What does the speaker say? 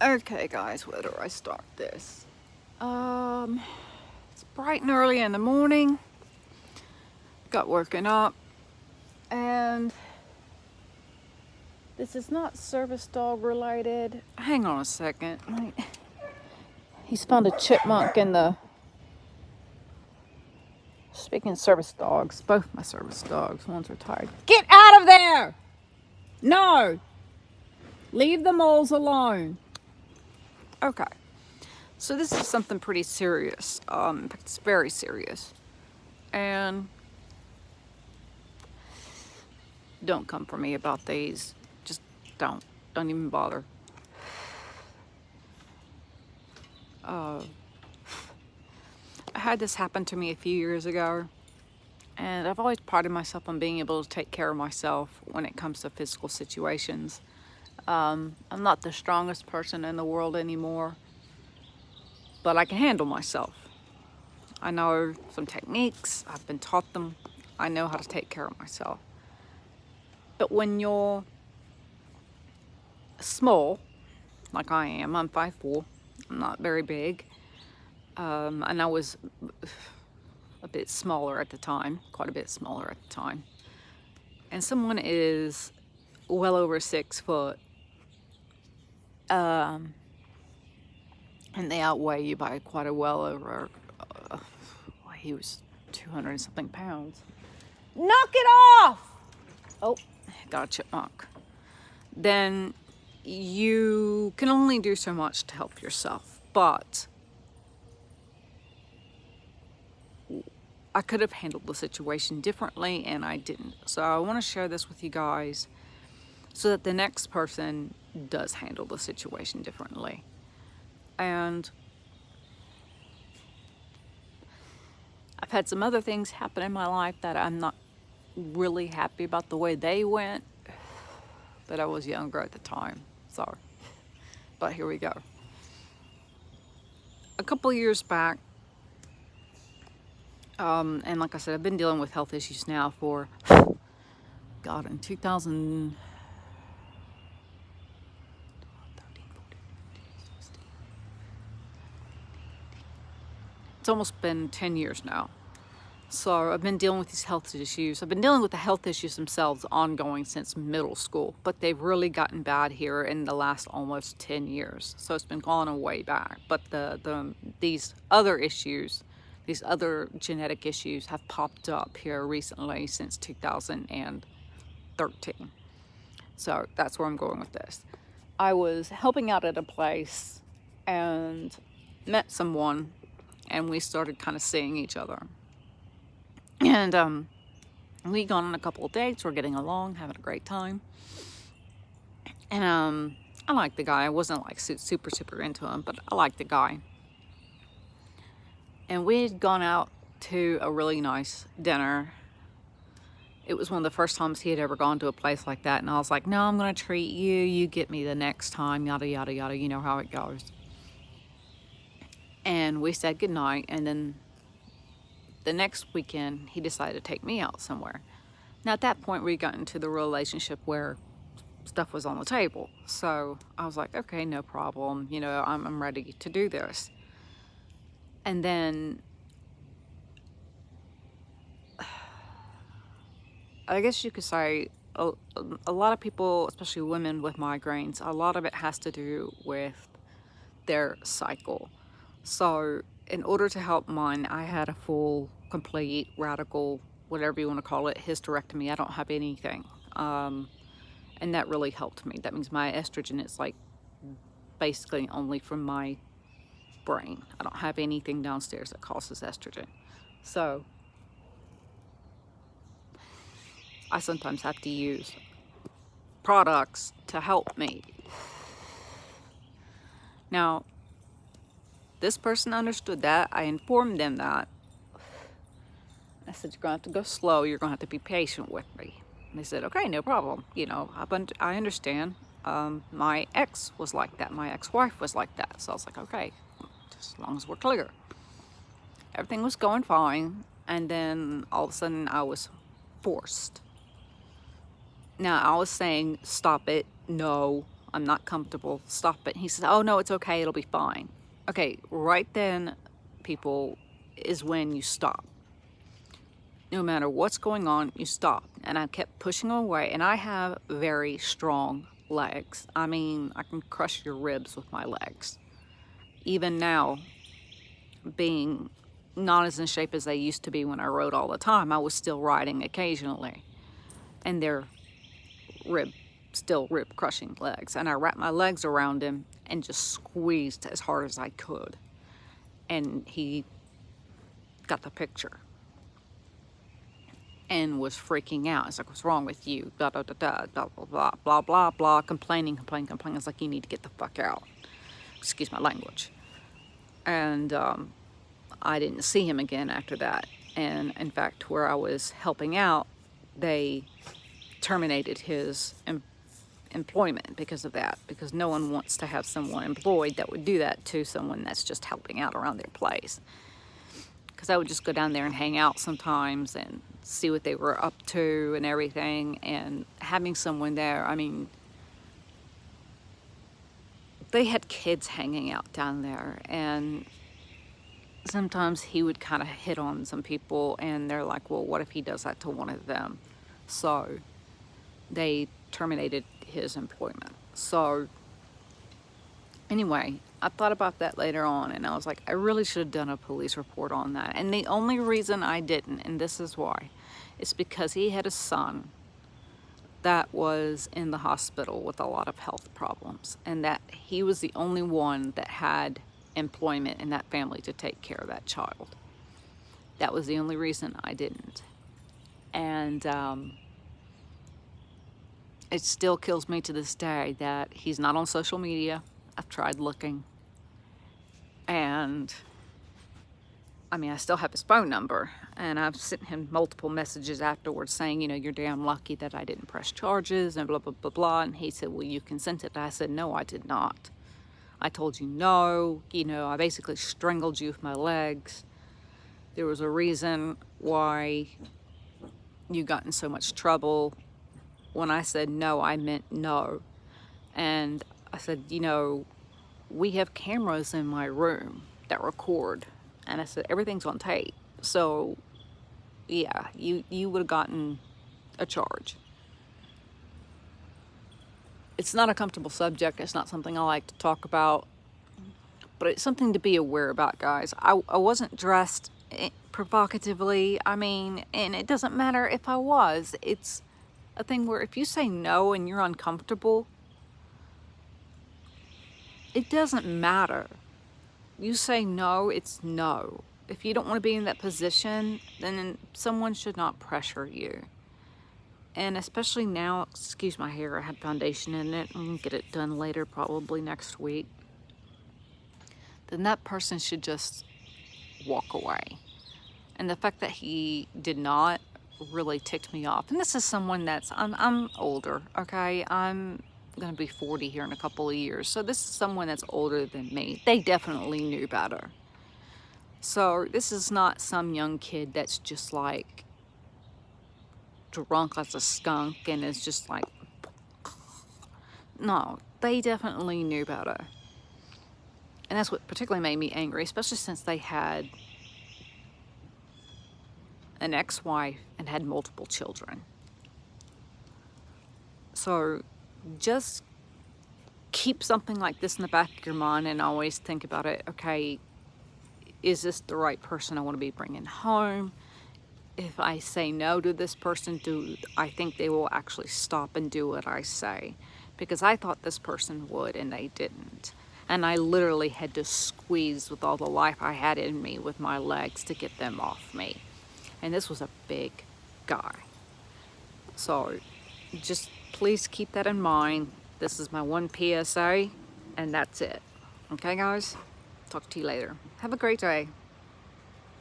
Okay, guys, where do I start this? It's bright and early in the morning. Got woken up, and this is not service dog related. Hang on a second. He's found a chipmunk in the. Speaking of service dogs, both my service dogs, one's retired. Get out of there! No! Leave the moles alone. Okay. So this is something pretty serious. In fact, it's very serious. And don't come for me about these. Just don't. Don't even bother. I had this happen to me a few years ago. And I've always prided myself on being able to take care of myself when it comes to physical situations. I'm not the strongest person in the world anymore, but I can handle myself. I know some techniques, I've been taught them, I know how to take care of myself. But when you're small, like I am, I'm 5'4", I'm not very big, and I was a bit smaller at the time, quite a bit smaller at the time. And someone is well over 6 foot, and they outweigh you by quite a well over, he was 200 and something pounds. Knock it off! Oh, got a chipmunk. Then you can only do so much to help yourself, but I could have handled the situation differently and I didn't. So I want to share this with you guys so that the next person does handle the situation differently. And I've had some other things happen in my life that I'm not really happy about the way they went, but I was younger at the time. Sorry. But here we go. A couple years back, and like I said, I've been dealing with health issues now for, God, in 2000, it's almost been 10 years now. So I've been dealing with these health issues. I've been dealing with the health issues themselves ongoing since middle school, but they've really gotten bad here in the last almost 10 years. So it's been going way back. But these other issues, these other genetic issues have popped up here recently since 2013. So that's where I'm going with this. I was helping out at a place and met someone, and we started kind of seeing each other. And we'd gone on a couple of dates. We're getting along, having a great time. And I liked the guy. I wasn't like super into him, but I liked the guy. And we had gone out to a really nice dinner. It was one of the first times he had ever gone to a place like that. And I was like, no, I'm going to treat you. You get me the next time, yada, yada, yada. You know how it goes. And we said goodnight. And then the next weekend, he decided to take me out somewhere. Now, at that point, we got into the relationship where stuff was on the table. So I was like, okay, no problem. You know, I'm ready to do this. And then I guess you could say a lot of people, especially women with migraines, a lot of it has to do with their cycle. So in order to help mine, I had a full, complete, radical, whatever you want to call it, hysterectomy. I don't have anything. And that really helped me. That means my estrogen is like basically only from my brain. I don't have anything downstairs that causes estrogen. So I sometimes have to use products to help me. Now, this person understood that. I informed them that. I said, you're going to have to go slow. You're going to have to be patient with me. And they said, okay, no problem. You know, I understand. My ex was like that. My ex-wife was like that. So I was like, okay, just as long as we're clear. Everything was going fine. And then all of a sudden I was forced. Now, I was saying, stop it. No, I'm not comfortable, stop it. And he says, oh no, it's okay, it'll be fine. Okay, right then, people, is when you stop. No matter what's going on, you stop. And I kept pushing away, and I have very strong legs. I mean, I can crush your ribs with my legs. Even now, being not as in shape as they used to be when I rode all the time, I was still riding occasionally. And they're still rib crushing legs. And I wrapped my legs around him and just squeezed as hard as I could. And he got the picture and was freaking out. It's like, what's wrong with you? Blah, blah, blah, blah, blah, blah, blah, blah, blah, complaining. It's like, you need to get the fuck out. Excuse my language. And I didn't see him again after that. And in fact, where I was helping out, they terminated his employment because of that, because no one wants to have someone employed that would do that to someone that's just helping out around their place. Because I would just go down there and hang out sometimes and see what they were up to and everything. And having someone there, I mean, they had kids hanging out down there, and sometimes he would kind of hit on some people, and they're like, well, what if he does that to one of them? So they terminated his employment. So anyway, I thought about that later on, and I was like, I really should have done a police report on that. And the only reason I didn't, and this is why, is because he had a son that was in the hospital with a lot of health problems, and that he was the only one that had employment in that family to take care of that child. That was the only reason I didn't. And it still kills me to this day that he's not on social media. I've tried looking. And I mean, I still have his phone number, and I've sent him multiple messages afterwards saying, you know, you're damn lucky that I didn't press charges and blah, blah, blah, blah. And he said, well, you consented. I said, no, I did not. I told you no. You know, I basically strangled you with my legs. There was a reason why you got in so much trouble. When I said no, I meant no. And I said, you know, we have cameras in my room that record. And I said, everything's on tape. So, yeah, you would have gotten a charge. It's not a comfortable subject. It's not something I like to talk about. But it's something to be aware about, guys. I wasn't dressed provocatively. I mean, and it doesn't matter if I was. It's a thing where if you say no and you're uncomfortable, it doesn't matter. You say no, it's no. If you don't want to be in that position, then someone should not pressure you. And especially now, excuse my hair, I had foundation in it. I'm going to get it done later, probably next week. Then that person should just walk away. And the fact that he did not really ticked me off. And this is someone that's, I'm older, okay? I'm going to be 40 here in a couple of years. So this is someone that's older than me. They definitely knew better. So this is not some young kid that's just like drunk as a skunk and is just like, no, they definitely knew better. And that's what particularly made me angry, especially since they had an ex-wife and had multiple children. So just keep something like this in the back of your mind and always think about it. Okay, is this the right person I want to be bringing home? If I say no to this person, do I think they will actually stop and do what I say? Because I thought this person would, and they didn't. And I literally had to squeeze with all the life I had in me with my legs to get them off me. And this was a big guy. So just please keep that in mind. This is my one PSA, and that's it. Okay, guys? Talk to you later. Have a great day.